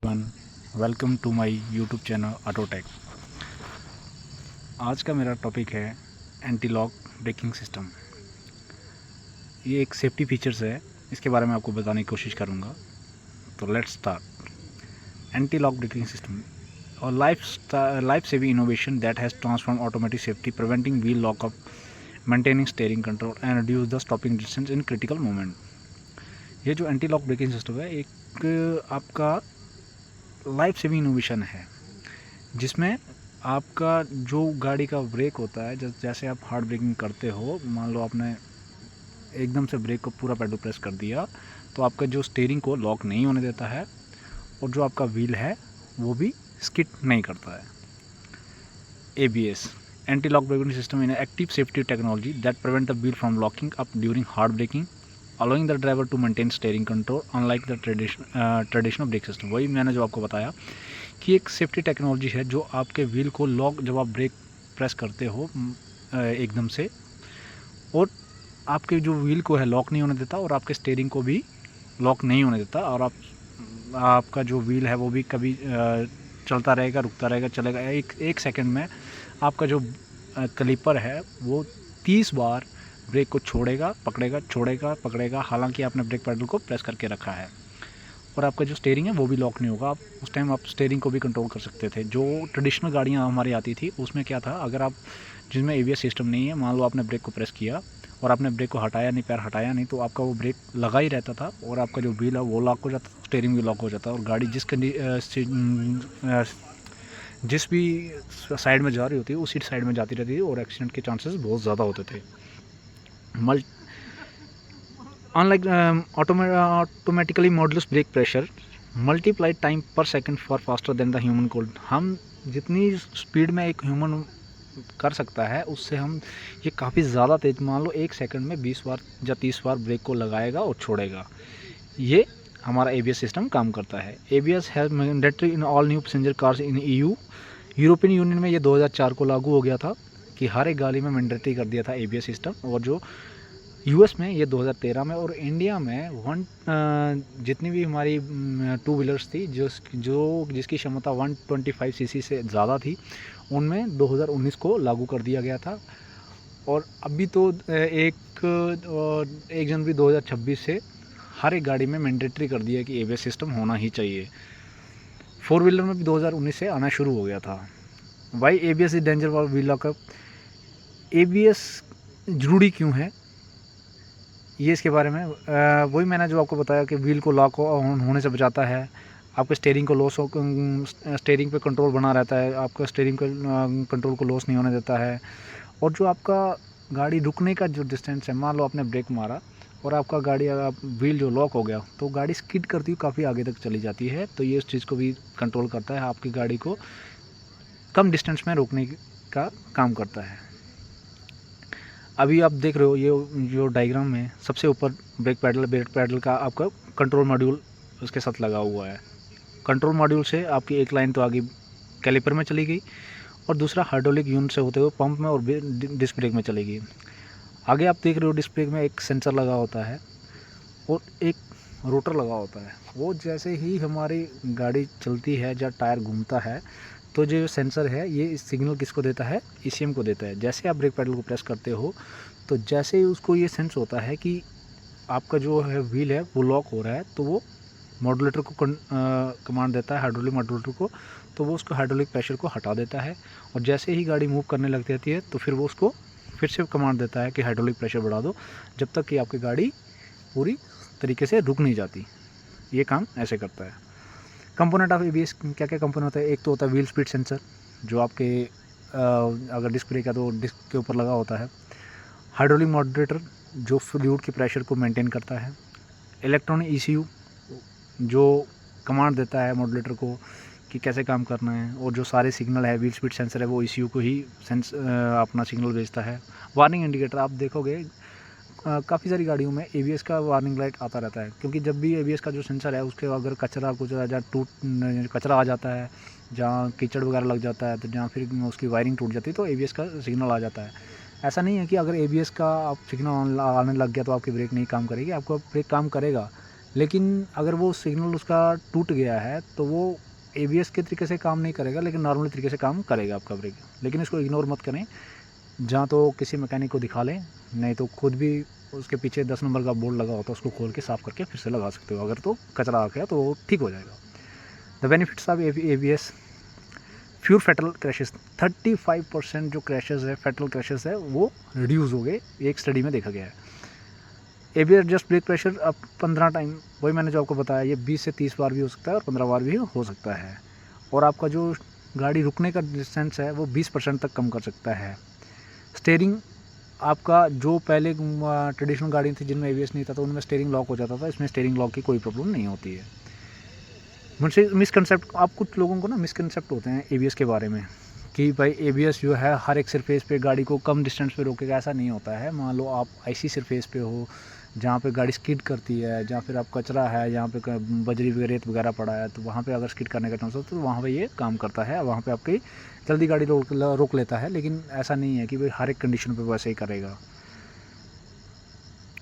Everyone, welcome to my YouTube channel Autotech. आज का मेरा टॉपिक है एंटी लॉक ब्रेकिंग सिस्टम। ये एक सेफ्टी फीचर्स है, इसके बारे में आपको बताने की कोशिश करूँगा। तो let's start. Anti lock braking system और life saving innovation that has transform automatic safety, preventing wheel lockup, maintaining steering control and reduce the stopping distance in critical moment. ये जो एंटी लॉक ब्रेकिंग सिस्टम है, एक आपका life saving innovation है, जिसमें आपका जो गाड़ी का ब्रेक होता है, जैसे आप हार्ड ब्रेकिंग करते हो, मान लो आपने एकदम से ब्रेक को पूरा पेडल प्रेस कर दिया, तो आपका जो स्टीयरिंग को लॉक नहीं होने देता है और जो आपका व्हील है वो भी स्किड नहीं करता है। ABS anti lock braking system in active safety technology that prevent the wheel from locking up during hard braking, allowing the driver to maintain steering control unlike the traditional brake system. वही मैंने जो आपको बताया कि एक safety technology है जो आपके व्हील को लॉक, जब आप ब्रेक प्रेस करते हो एकदम से, और आपके जो व्हील को है लॉक नहीं होने देता और आपके स्टीयरिंग को भी लॉक नहीं होने देता, और आपका जो व्हील है वो भी कभी चलता रहेगा, रुकता रहेगा, चलेगा। एक सेकंड में आपका जो क्लिपर है वो 30 बार ब्रेक को छोड़ेगा, पकड़ेगा, छोड़ेगा, पकड़ेगा, हालांकि आपने ब्रेक पैडल को प्रेस करके रखा है, और आपका जो स्टीयरिंग है वो भी लॉक नहीं होगा। आप उस टाइम आप स्टीयरिंग को भी कंट्रोल कर सकते थे। जो ट्रेडिशनल गाड़ियाँ हमारी आती थी उसमें क्या था, अगर आप जिसमें ABS सिस्टम नहीं है, मान लो आपने ब्रेक को प्रेस किया और आपने ब्रेक को हटाया नहीं, पैर हटाया नहीं, तो आपका वो ब्रेक लगा ही रहता था और आपका जो व्हील है वो लॉक हो जाता, स्टीयरिंग भी लॉक हो जाता, और गाड़ी जिस भी साइड में जा रही होती है उसी साइड में जाती रहती थी और एक्सीडेंट के चांसेस बहुत ज़्यादा होते थे। Unlike automatically modulus brake pressure, multiplied time per second for faster than the human could। हम जितनी स्पीड में एक ह्यूमन कर सकता है उससे हम ये काफ़ी ज़्यादा तेज, मान लो 1 सेकंड में 20 बार या 30 बार ब्रेक को लगाएगा और छोड़ेगा। ये हमारा ABS सिस्टम काम करता है। ABS है mandatory in all new passenger cars in EU। European union में ये 2004 को लागू हो गया था कि हर एक गाड़ी में मैंडेटरी कर दिया था ABS सिस्टम, और जो US में ये 2013 में, और इंडिया में जितनी भी हमारी 2 व्हीलर्स थी जिसकी क्षमता 125 सीसी से ज़्यादा थी, उनमें 2019 को लागू कर दिया गया था। और अभी तो 1 जनवरी 2026 से हर एक गाड़ी में मैंडेटरी कर दिया कि ABS सिस्टम होना ही चाहिए। 4 व्हीलर में भी 2019 से आना शुरू हो गया था। Why ABS is danger for wheel lockup. ABS ज़रूरी क्यों है, ये इसके बारे में वही मैंने जो आपको बताया कि व्हील को लॉक होने से बचाता है, आपके स्टीयरिंग को स्टीयरिंग पे कंट्रोल बना रहता है, आपका स्टीयरिंग कंट्रोल को लॉस नहीं होने देता है। और जो आपका गाड़ी रुकने का जो डिस्टेंस है, मान लो आपने ब्रेक मारा और आपका गाड़ी व्हील जो लॉक हो गया, तो गाड़ी स्किड करती हुई काफ़ी आगे तक चली जाती है, तो ये इस चीज़ को भी कंट्रोल करता है, आपकी गाड़ी को कम डिस्टेंस में रोकने का काम करता है। अभी आप देख रहे हो ये जो डायग्राम में सबसे ऊपर ब्रेक पैडल का आपका कंट्रोल मॉड्यूल उसके साथ लगा हुआ है। कंट्रोल मॉड्यूल से आपकी एक लाइन तो आगे कैलिपर में चली गई और दूसरा हाइड्रोलिक यूनिट से होते हुए पंप में और डिस्क ब्रेक में चली गई। आगे आप देख रहे हो डिस्क ब्रेक में एक सेंसर लगा होता है और एक रोटर लगा होता है। वो जैसे ही हमारी गाड़ी चलती है या टायर घूमता है, तो जो सेंसर है ये सिग्नल किसको देता है, ECM को देता है। जैसे आप ब्रेक पैडल को प्रेस करते हो तो जैसे ही उसको ये सेंस होता है कि आपका जो है व्हील है वो लॉक हो रहा है, तो वो मॉड्यूलेटर को कमांड देता है, हाइड्रोलिक मॉड्यूलेटर को, तो वो उसको हाइड्रोलिक प्रेशर को हटा देता है। और जैसे ही गाड़ी मूव करने लग जाती है तो फिर वो उसको फिर से कमांड देता है कि हाइड्रोलिक प्रेशर बढ़ा दो, जब तक कि आपकी गाड़ी पूरी तरीके से रुक नहीं जाती। ये काम ऐसे करता है। कंपोनेंट ऑफ ABS क्या क्या कंपोनेंट होता है, एक तो होता है व्हील स्पीड सेंसर, जो आपके अगर डिस्क ब्रेक है तो डिस्क के ऊपर लगा होता है। हाइड्रोलिक मॉड्यूलेटर जो फ्लूइड के प्रेशर को मेंटेन करता है। इलेक्ट्रॉनिक ECU जो कमांड देता है मॉड्यूलेटर को कि कैसे काम करना है, और जो सारे सिग्नल है व्हील स्पीड सेंसर है वो ECU को ही अपना सिग्नल भेजता है। वार्निंग इंडिकेटर आप देखोगे काफ़ी सारी गाड़ियों में ABS का वार्निंग लाइट आता रहता है, क्योंकि जब भी ABS का जो सेंसर है उसके अगर कचरा कुछ कचरा आ जाता है, जहाँ कीचड़ वगैरह लग जाता है, तो जहाँ फिर उसकी वायरिंग टूट जाती है तो ABS का सिग्नल आ जाता है। ऐसा नहीं है कि अगर ABS का आप सिग्नल आने लग गया तो आपकी ब्रेक नहीं काम करेगी, आपका ब्रेक काम करेगा, लेकिन अगर वो सिग्नल उसका टूट गया है तो वो एबीएस के तरीके से काम नहीं करेगा, लेकिन नॉर्मल तरीके से काम करेगा आपका ब्रेक। लेकिन इसको इग्नोर मत करें, जहाँ तो किसी मैकेनिक को दिखा लें, नहीं तो खुद भी उसके पीछे 10 नंबर का बोर्ड लगा होता है, उसको खोल के साफ़ करके फिर से लगा सकते हो। अगर तो कचरा आ गया तो वो ठीक हो जाएगा। The benefits of ABS, fewer fatal crashes, 35% जो क्रैशेस है, फैटल क्रैशेस है, वो रिड्यूस हो गए, एक स्टडी में देखा गया है। एबीएस एडजस्ट ब्रेक प्रेशर अब 15 टाइम, वही मैंने जो आपको बताया, ये 20 से 30 बार भी हो सकता है और 15 बार भी हो सकता है। और आपका जो गाड़ी रुकने का डिस्टेंस है वो 20% तक कम कर सकता है। स्टीयरिंग आपका, जो पहले ट्रेडिशनल गाड़ी थी जिनमें एबीएस नहीं था तो उनमें स्टीयरिंग लॉक हो जाता था, इसमें स्टीयरिंग लॉक की कोई प्रॉब्लम नहीं होती है। मुझसे मिसकंसेप्ट, आप कुछ लोगों को ना मिसकंसेप्ट होते हैं एबीएस के बारे में कि भाई एबीएस जो है हर एक सरफेस पे गाड़ी को कम डिस्टेंस पे रोकेगा, ऐसा नहीं होता है। मान लो आप ऐसी सरफेस पे हो जहाँ पे गाड़ी स्किड करती है, जहाँ फिर आप कचरा है, जहाँ पे बजरी वगैरह रेत वगैरह पड़ा है, तो वहाँ पे अगर स्किड करने का चांस हो तो वहाँ पे ये काम करता है, वहाँ पे आपकी जल्दी गाड़ी रोक लेता है। लेकिन ऐसा नहीं है कि भाई हर एक कंडीशन पे वैसे ही करेगा।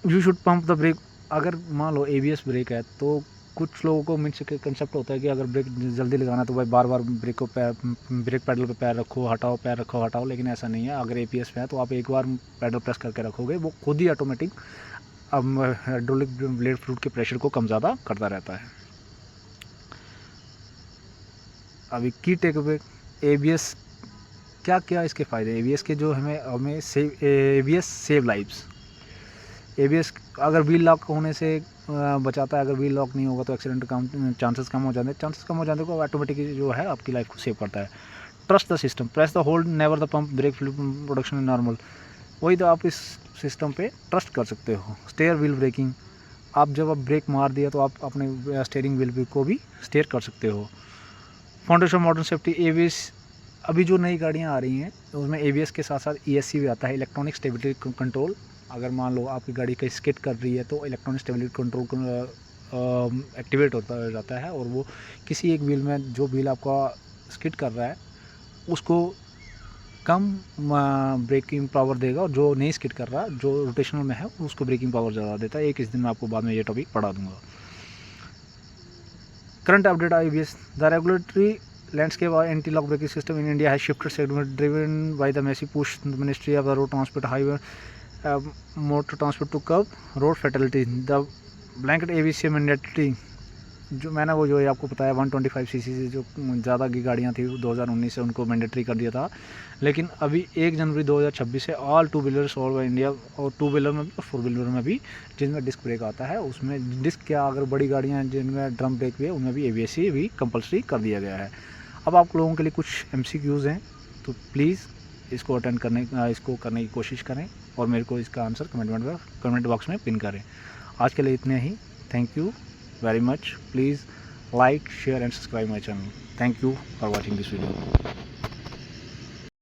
You should pump the brake, अगर मान लो एबीएस ब्रेक है तो कुछ लोगों को कंसेप्ट होता है कि अगर ब्रेक जल्दी लगाना तो भाई बार बार ब्रेक पैडल पे पैर रखो हटाओ, पैर रखो हटाओ, लेकिन ऐसा नहीं है। अगर एबीएस पे है तो आप एक बार पैडल प्रेस करके रखोगे, वो खुद ही ऑटोमेटिक अब हाइड्रोलिक ब्लेड फ्लूइड के प्रेशर को कम ज़्यादा करता रहता है। अभी की टेक अवे, एबीएस क्या क्या इसके फ़ायदे, एबीएस के जो हमें एबीएस सेव लाइव्स। एबीएस अगर व्हील लॉक होने से बचाता है, अगर व्हील लॉक नहीं होगा तो एक्सीडेंट कम चांसेस कम हो जाते हैं, को ऑटोमेटिकली जो है आपकी लाइफ को सेव करता है। Trust the system, press the hold never the pump brake fluid production normal, वही तो आप इस सिस्टम पे ट्रस्ट कर सकते हो। स्टेयर व्हील ब्रेकिंग, आप जब आप ब्रेक मार दिया तो आप अपने स्टेयरिंग व्हील को भी स्टेयर कर सकते हो। फाउंडेशन मॉडर्न सेफ्टी, एबीएस अभी जो नई गाड़ियाँ आ रही हैं तो उसमें एबीएस के साथ साथ ईएससी भी आता है, इलेक्ट्रॉनिक स्टेबिलिटी कंट्रोल। अगर मान लो आपकी गाड़ी कहीं स्किड कर रही है तो इलेक्ट्रॉनिक स्टेबिलिटी कंट्रोल एक्टिवेट होता जाता है, और वो किसी एक व्हील में, जो व्हील आपका स्किड कर रहा है उसको कम ब्रेकिंग पावर देगा, और जो नहीं स्किड कर रहा, जो रोटेशनल में है उसको ब्रेकिंग पावर ज़्यादा देता है। एक इस दिन मैं आपको बाद में ये टॉपिक पढ़ा दूंगा। Current update ABS, the regulatory landscape or anti-lock braking system in India has shifted segment driven by the massive push in the Ministry of the Road Transport, Highway, Motor Transport to curb road fatality. The blanket ABS mandatory, जो मैंने वो जो है आपको बताया 125 CC से जो ज़्यादा की गाड़ियाँ थी 2019 से उनको मैंडेटरी कर दिया था। लेकिन अभी 1 जनवरी 2026 से all two wheelers all over India, और टू व्हीलर में भी और फोर व्हीलर में भी जिनमें डिस्क ब्रेक आता है, उसमें डिस्क क्या, अगर बड़ी गाड़ियाँ जिनमें ड्रम ब्रेक भी है उनमें भी एबीएस भी कंपलसरी कर दिया गया है। अब आप लोगों के लिए कुछ एमसीक्यूज़ हैं, तो प्लीज़ इसको अटेंड इसको करने की कोशिश करें और मेरे को इसका आंसर कमेंट बॉक्स में पिन करें। आज के लिए इतने ही। Thank you very much. Please like, share and subscribe my channel. Thank you for watching this video.